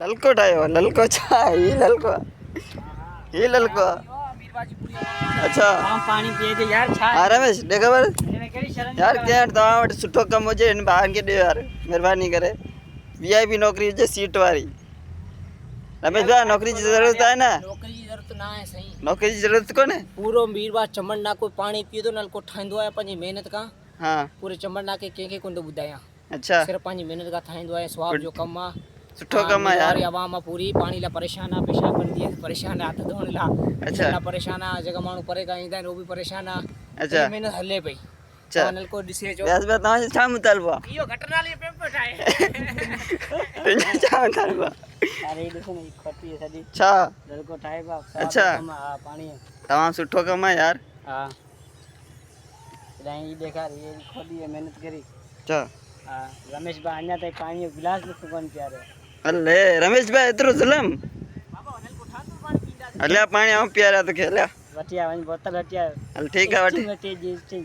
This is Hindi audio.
ललको ठायो ललको छा ही ललको ही ललको अच्छा हम पानी पिए थे यार छा हाँ रमेश देखो बर मैंने करी शरण यार क्या तव्हां वटि सुठो कमु हुजे हिन ॿारनि खे ॾियो यार महिरबानी करे वीआईपी नौकिरी हुजे सीट वारी रमेश भाई नौकरी जी ज़रूरत है ना नौकरी जी ज़रूरत ना है सही नौकरी जी ज़रूरत कोन्हे पूरो वीरवार चमन नाको पानी पिए थो नलको ठाहींदो आहे पंहिंजी महिनत खां हाँ पूरे चमन नाके कंहिंखे कोन थो ॿुधायां अच्छा सिर्फ़ु पंहिंजी महिनत खां ठाहींदो आहे स्वाब जो कमु आहे सुठो कमु आहे यार आवाम आहे पूरी पाणी लाइ परेशान आहे पेशाब कंदी आहे परेशान आहे हथ धोअण अच्छा लाइ परेशान आहे जेका माण्हू परे खां ईंदा आहिनि उहो बि परेशान आहे अच्छा महिनत हले पई अच्छा नलको ॾिसे जो व्यास भाई तव्हांजो छा मुतालबो आहे इहो घटनाली पेपर ठाहे तुंहिंजो छा मुतालबो आहे अरे ॾिसो न खटी आहे सॼी छा नलको ठाहे पियो अच्छा हा पाणी तमामु सुठो कमु आहे यार हा इलाही ॾेखार इहे खोदी आहे महिनत करी अच्छा हा रमेश भाई अञा ताईं पाणी जो गिलास बि कोन पीआरियो अले रमेश भाई एतिरो ज़ुल्म हलिया पाणी आऊं पीआरिया तोखे हलिया वठी आ वञी बोतल वठी आ हल ठीकु आहे वठी वठी